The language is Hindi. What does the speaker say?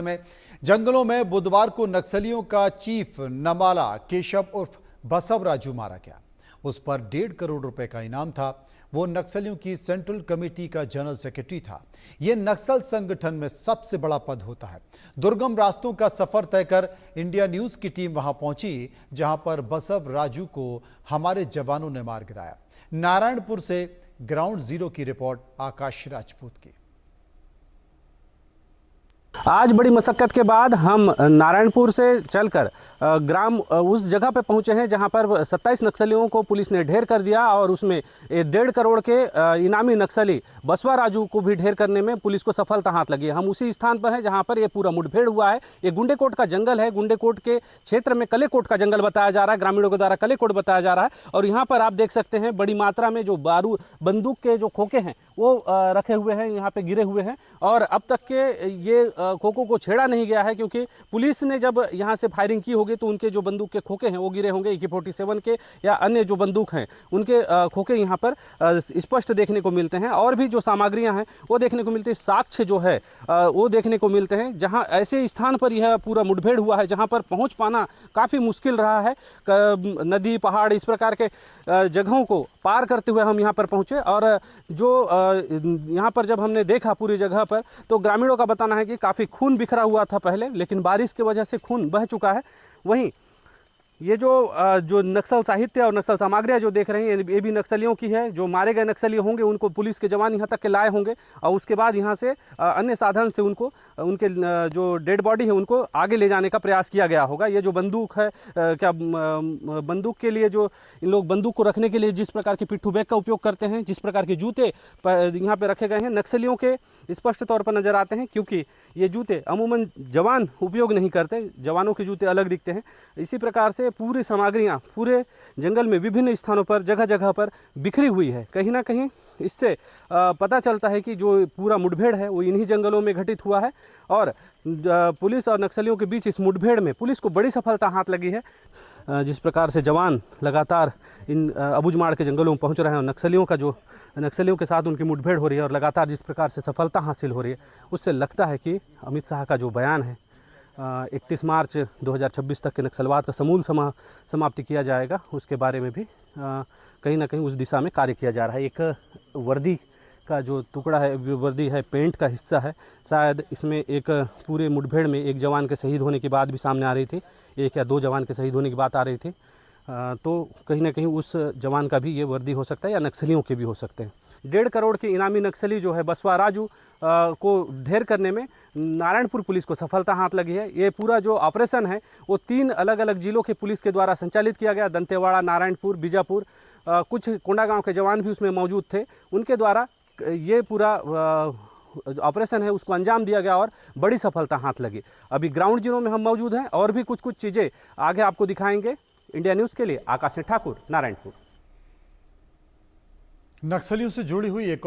में जंगलों में बुधवार को नक्सलियों का चीफ नमाला केशव उर्फ बसव राजू मारा गया। उस पर 1.5 करोड़ रुपए का इनाम था। वो नक्सलियों की सेंट्रल कमेटी का जनरल सेक्रेटरी था। यह नक्सल संगठन में सबसे बड़ा पद होता है। दुर्गम रास्तों का सफर तय कर इंडिया न्यूज की टीम वहां पहुंची, जहां पर बसव राजू को हमारे जवानों ने मार गिराया। नारायणपुर से ग्राउंड जीरो की रिपोर्ट आकाश राजपूत की। आज बड़ी मशक्कत के बाद हम नारायणपुर से चलकर ग्राम उस जगह पर पहुंचे हैं जहां पर 27 नक्सलियों को पुलिस ने ढेर कर दिया और उसमें 1.5 करोड़ के इनामी नक्सली बसवा राजू को भी ढेर करने में पुलिस को सफलता हाथ लगी है। हम उसी स्थान पर हैं जहां पर ये पूरा मुठभेड़ हुआ है। ये गुंडेकोट का जंगल है। गुंडेकोट के क्षेत्र में कलेकोट का जंगल बताया जा रहा है, ग्रामीणों के द्वारा कलेकोट बताया जा रहा है। और यहाँ पर आप देख सकते हैं बड़ी मात्रा में जो बारूद बंदूक के जो खोखे हैं वो रखे हुए हैं, यहाँ पे गिरे हुए हैं। और अब तक के ये खोखों को छेड़ा नहीं गया है, क्योंकि पुलिस ने जब यहाँ से फायरिंग की होगी तो उनके जो बंदूक के खोखे हैं वो गिरे होंगे। AK-47 के या अन्य जो बंदूक हैं उनके खोखे यहाँ पर स्पष्ट देखने को मिलते हैं। और भी जो सामग्रियाँ हैं वो देखने को मिलती है, साक्ष्य जो है वो देखने को मिलते हैं। जहाँ ऐसे स्थान पर यह पूरा मुठभेड़ हुआ है जहाँ पर पहुँच पाना काफ़ी मुश्किल रहा है। नदी, पहाड़, इस प्रकार के जगहों को पार करते हुए हम यहाँ पर पहुँचे। और जो यहाँ पर जब हमने देखा पूरी जगह पर, तो ग्रामीणों का बताना है कि काफ़ी खून बिखरा हुआ था पहले, लेकिन बारिश की वजह से खून बह चुका है। वहीं ये जो नक्सल साहित्य और नक्सल सामग्रियाँ जो देख रहे हैं ये भी नक्सलियों की है। जो मारे गए नक्सली होंगे उनको पुलिस के जवान यहाँ तक के लाए होंगे और उसके बाद यहाँ से अन्य साधन से उनको उनके जो डेड बॉडी है उनको आगे ले जाने का प्रयास किया गया होगा। ये जो बंदूक है, क्या बंदूक के लिए जो इन लोग बंदूक को रखने के लिए जिस प्रकार के पिट्ठू बैग का उपयोग करते हैं, जिस प्रकार के जूते यहाँ पे रखे गए हैं, नक्सलियों के स्पष्ट तौर पर नज़र आते हैं। क्योंकि ये जूते अमूमन जवान उपयोग नहीं करते, जवानों के जूते अलग दिखते हैं। इसी प्रकार से पूरी सामग्रियाँ पूरे जंगल में विभिन्न स्थानों पर जगह जगह पर बिखरी हुई है। कहीं ना कहीं इससे पता चलता है कि जो पूरा मुठभेड़ है वो इन्हीं जंगलों में घटित हुआ है। और पुलिस और नक्सलियों के बीच इस मुठभेड़ में पुलिस को बड़ी सफलता हाथ लगी है। जिस प्रकार से जवान लगातार इन अबूझमाड़ के जंगलों में पहुंच रहे हैं और नक्सलियों के साथ उनकी मुठभेड़ हो रही है और लगातार जिस प्रकार से सफलता हासिल हो रही है, उससे लगता है कि अमित शाह का जो बयान है 31 मार्च 2026 तक के नक्सलवाद का समूल समाप्ति किया जाएगा, उसके बारे में भी कहीं ना कहीं उस दिशा में कार्य किया जा रहा है। एक वर्दी का जो टुकड़ा है, वर्दी है, पेंट का हिस्सा है, शायद इसमें एक पूरे मुठभेड़ में एक जवान के शहीद होने की बात भी सामने आ रही थी, 1 या 2 जवान के शहीद होने की बात आ रही थी। तो कहीं ना कहीं उस जवान का भी ये वर्दी हो सकता है या नक्सलियों के भी हो सकते हैं। 1.5 करोड़ के इनामी नक्सली जो है बसवा राजू को ढेर करने में नारायणपुर पुलिस को सफलता हाथ लगी है। ये पूरा जो ऑपरेशन है वो 3 अलग अलग जिलों के पुलिस के द्वारा संचालित किया गया। दंतेवाड़ा, नारायणपुर, बीजापुर, कुछ कोंडागांव के जवान भी उसमें मौजूद थे। उनके द्वारा ये पूरा ऑपरेशन है उसको अंजाम दिया गया और बड़ी सफलता हाथ लगी। अभी ग्राउंड जीरो में हम मौजूद हैं और भी कुछ चीज़ें आगे आपको दिखाएंगे। इंडिया न्यूज़ के लिए आकाश ठाकुर, नारायणपुर। नक्सलियों से जुड़ी हुई एक और